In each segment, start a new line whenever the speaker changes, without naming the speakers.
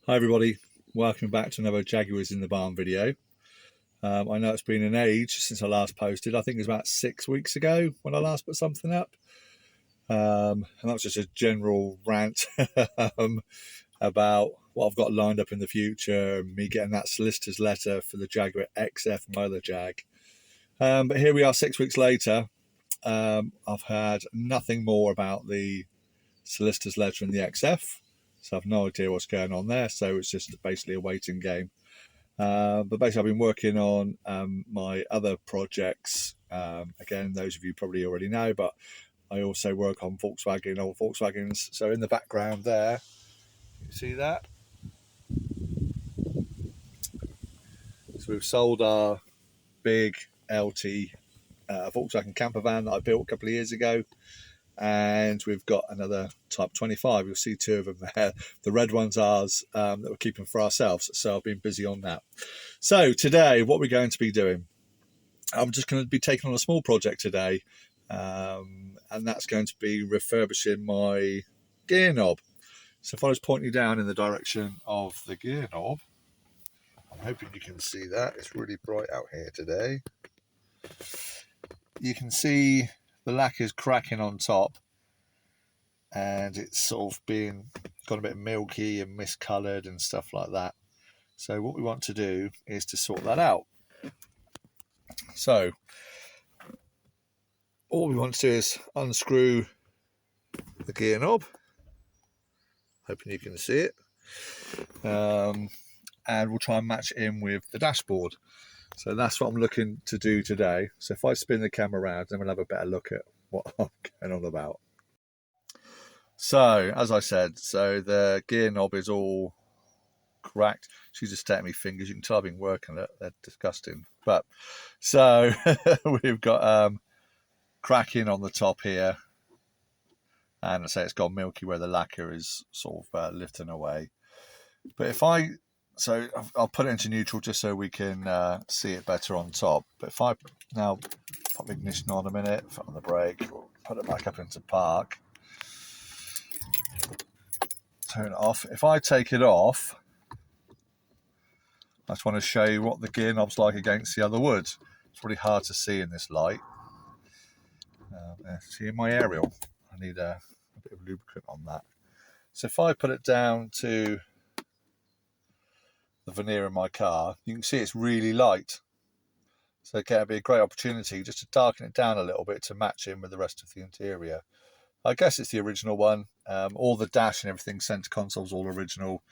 Hi everybody, welcome back to another Jaguars in the Barn video. I know it's been an age since I last posted. I think it was about 6 weeks ago when I last put something up. And that was just a general rant about what I've got lined up in the future, me getting that solicitor's letter for the Jaguar XF, my other Jag. But here we are 6 weeks later. I've had nothing more about the solicitor's letter in the XF. So I've no idea what's going on there. So it's just basically a waiting game. But basically I've been working on my other projects. Again, those of you probably already know, but I also work on old Volkswagens. So in the background there, you see that? So we've sold our big LT Volkswagen camper van that I built a couple of years ago. And we've got another Type 25. You'll see two of them there. The red one's ours that we're keeping for ourselves. So I've been busy on that. So today, what we're going to be doing, I'm just going to be taking on a small project today. And that's going to be refurbishing my gear knob. So if I was pointing you down in the direction of the gear knob, I'm hoping you can see that. It's really bright out here today. You can see the lacquer's cracking on top and it's sort of gone a bit milky and miscoloured and stuff like that. So what we want to do is to sort that out. So all we want to do is unscrew the gear knob, hoping you can see it, and we'll try and match it in with the dashboard. So that's what I'm looking to do today. So if I spin the camera around, then we'll have a better look at what I'm going on about. So, as I said, so the gear knob is all cracked. She's just staring at me fingers. You can tell I've been working it. They're disgusting. But, so, we've got cracking on the top here. And I say it's gone milky where the lacquer is sort of lifting away. But so I'll put it into neutral just so we can see it better on top. But if I now put the ignition on a minute, put on the brake, we'll put it back up into park, turn it off. If I take it off, I just want to show you what the gear knob's like against the other wood. It's really hard to see in this light. See in my aerial, I need a bit of lubricant on that. So if I put it down to the veneer in my car, you can see it's really light. So it can be a great opportunity just to darken it down a little bit to match in with the rest of the interior. I guess it's the original one. All the dash and everything, center console's all original.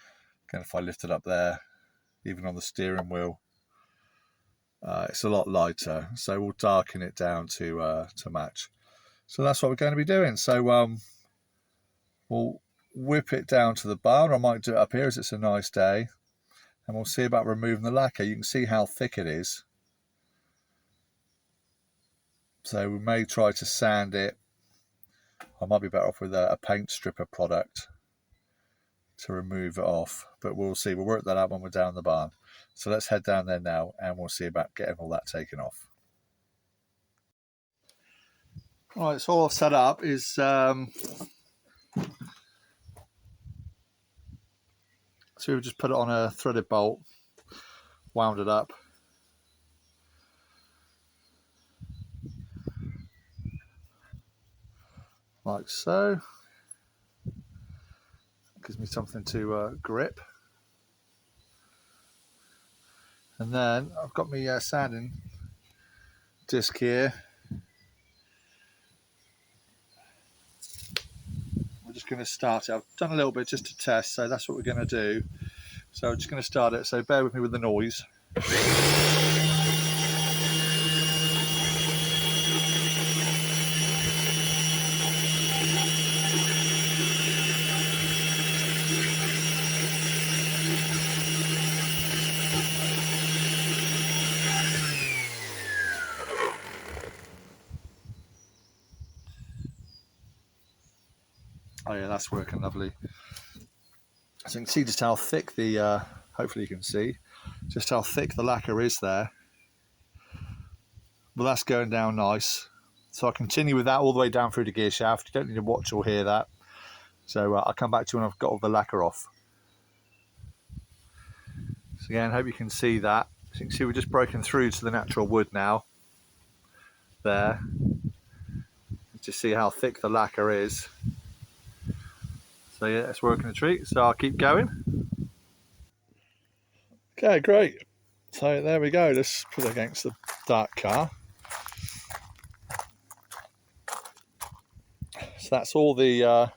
Again, if I lift it up there, even on the steering wheel, it's a lot lighter. So we'll darken it down to match. So that's what we're going to be doing. So we'll whip it down to the barn. I might do it up here as it's a nice day. And we'll see about removing the lacquer. You can see how thick it is. So we may try to sand it. I might be better off with a paint stripper product to remove it off. But we'll see. We'll work that out when we're down the barn. So let's head down there now and we'll see about getting all that taken off. All right, so all I've set up is so we've just put it on a threaded bolt, wound it up. Like so. Gives me something to grip. And then I've got my sanding disc here. We're just going to start it. I've done a little bit just to test, so that's what we're going to do. So I'm just going to start it, so bear with me with the noise. Oh yeah, that's working lovely. So you can see just how thick the, hopefully you can see, just how thick the lacquer is there. Well, that's going down nice. So I'll continue with that all the way down through the gear shaft. You don't need to watch or hear that. So I'll come back to you when I've got all the lacquer off. So again, I hope you can see that. As you can see, we're just broken through to the natural wood now. There. Just see how thick the lacquer is. So yeah, it's working a treat. So I'll keep going. Okay, great. So there we go. Let's put it against the dark car. So that's all the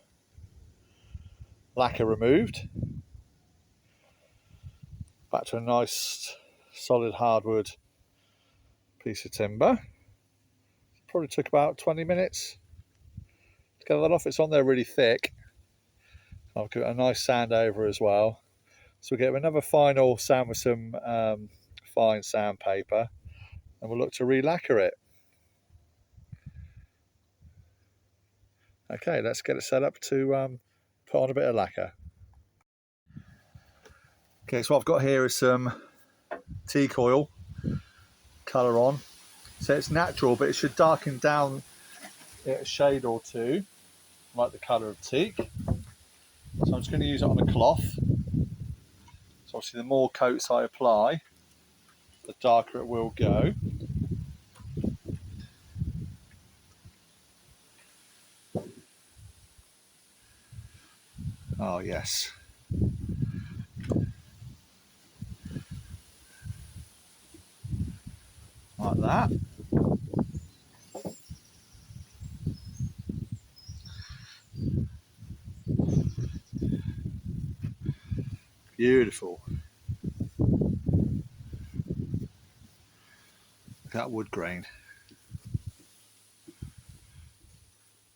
lacquer removed. Back to a nice solid hardwood piece of timber. Probably took about 20 minutes to get that off. It's on there really thick. I'll give it a nice sand over as well. So we'll get another final sand with some fine sandpaper, and we'll look to re-lacquer it. Okay, let's get it set up to put on a bit of lacquer. Okay, so what I've got here is some teak oil colour on. So it's natural, but it should darken down it a shade or two, like the colour of teak. So I'm just going to use it on a cloth. So obviously the more coats I apply, the darker it will go. Oh yes. Like that. Beautiful. Look at that wood grain.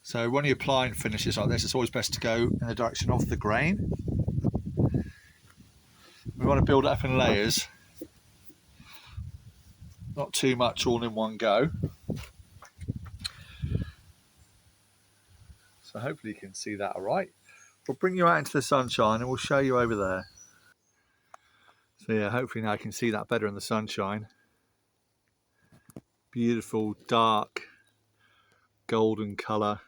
So when you're applying finishes like this, it's always best to go in the direction of the grain. We want to build it up in layers, not too much all in one go. So hopefully you can see that all right. We'll bring you out into the sunshine and we'll show you over there. So yeah, hopefully now you can see that better in the sunshine. Beautiful dark golden colour.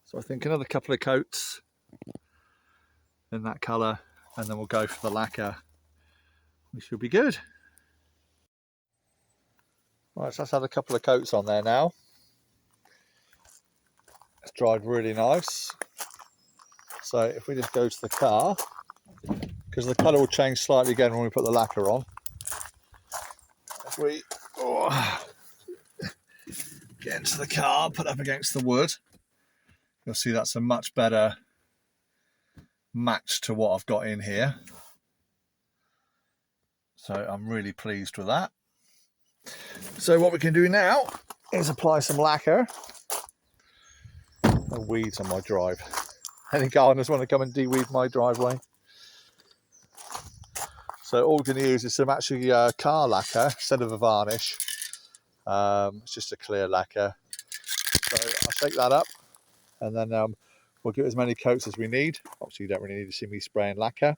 So I think another couple of coats in that colour, and then we'll go for the lacquer. We should be good. Right, so let's add a couple of coats on there now. It's dried really nice. So if we just go to the car, because the colour will change slightly again when we put the lacquer on. If we get into the car, put up against the wood, you'll see that's a much better match to what I've got in here. So I'm really pleased with that. So what we can do now is apply some lacquer. No weeds on my drive. Any gardeners want to come and de-weed my driveway? So all we're going to use is some actually car lacquer instead of a varnish. It's just a clear lacquer. So I'll shake that up, and then we'll give it as many coats as we need. Obviously you don't really need to see me spraying lacquer.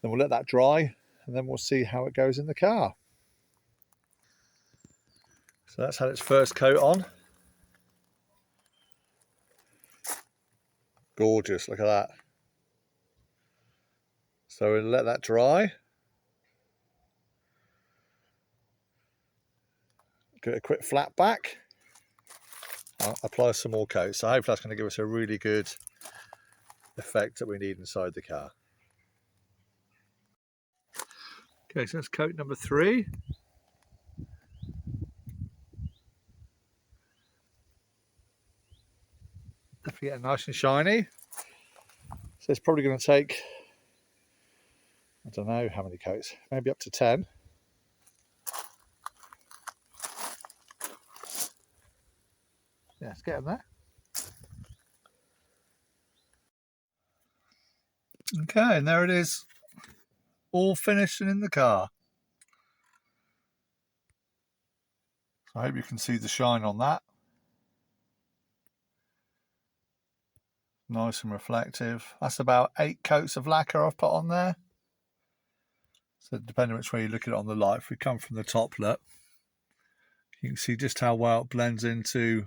Then we'll let that dry, and then we'll see how it goes in the car. So that's had its first coat on. Gorgeous, look at that. So we'll let that dry. Give it a quick flat back. I'll apply some more coats. So hopefully that's going to give us a really good effect that we need inside the car. Okay, so that's coat number 3. Definitely get it nice and shiny. So it's probably going to take, I don't know how many coats, maybe up to 10. Yeah, let's get them there. Okay, and there it is, all finished and in the car. So I hope you can see the shine on that. Nice and reflective. That's about 8 coats of lacquer I've put on there. So depending which way you look at it on the light, if we come from the top, look, you can see just how well it blends into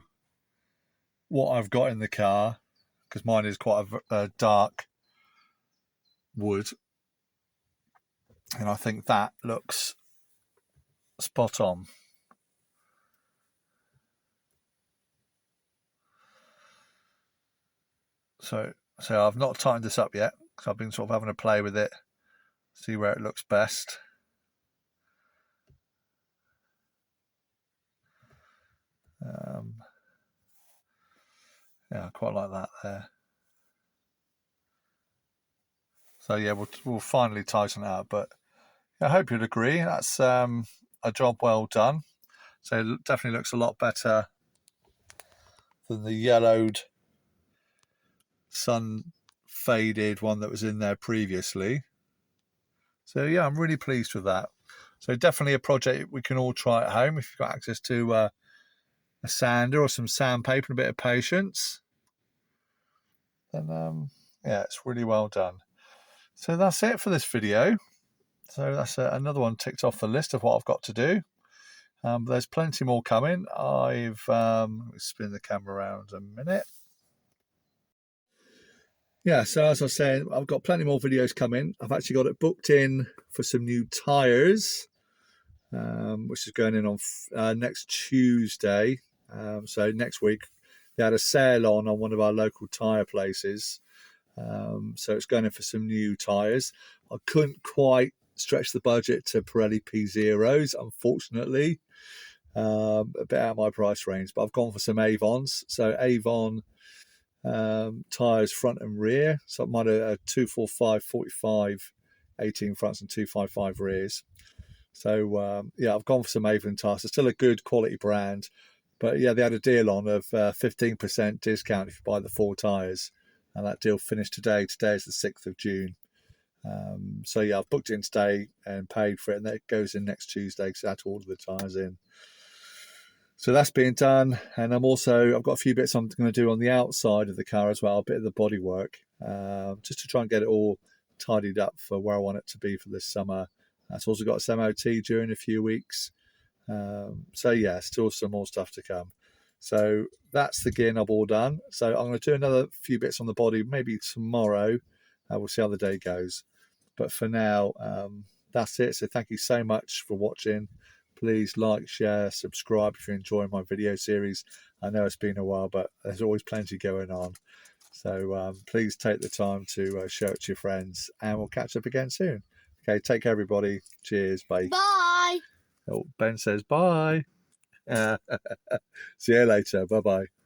what I've got in the car, because mine is quite a dark wood. And I think that looks spot on. So I've not tightened this up yet because I've been sort of having a play with it, see where it looks best. Yeah, I quite like that there. So yeah, we'll finally tighten it up, but I hope you'd agree that's a job well done. So it definitely looks a lot better than the yellowed, sun faded one that was in there previously. So yeah, I'm really pleased with that. So definitely a project we can all try at home if you've got access to a sander or some sandpaper and a bit of patience. Then yeah, it's really well done. So that's it for this video. So that's another one ticked off the list of what I've got to do. There's plenty more coming. I've let me spin the camera around a minute. Yeah, so as I was saying, I've got plenty more videos coming. I've actually got it booked in for some new tyres, which is going in on next Tuesday. So next week, they had a sale on one of our local tyre places. So it's going in for some new tyres. I couldn't quite stretch the budget to Pirelli P0s, unfortunately. A bit out of my price range, but I've gone for some Avons. So Avon tyres front and rear. So mine are 245, 45, 18 fronts and 255 rears. So yeah, I've gone for some Avon tyres. It's still a good quality brand, but yeah, they had a deal on of 15% discount if you buy the 4 tyres, and that deal finished today. Today is the 6th of June. So yeah, I've booked in today and paid for it, and that goes in next Tuesday because I had to order the tyres in. So that's being done, and I've got a few bits I'm going to do on the outside of the car as well, a bit of the bodywork, just to try and get it all tidied up for where I want it to be for this summer. It's also got some MOT during a few weeks. So yeah, still some more stuff to come. So that's the gear knob all done. So I'm going to do another few bits on the body, maybe tomorrow. We'll see how the day goes. But for now, that's it. So thank you so much for watching. Please like, share, subscribe if you're enjoying my video series. I know it's been a while, but there's always plenty going on. So please take the time to show it to your friends, and we'll catch up again soon. Okay, take care, everybody. Cheers. Bye.
Bye.
Oh, Ben says bye. See you later. Bye-bye.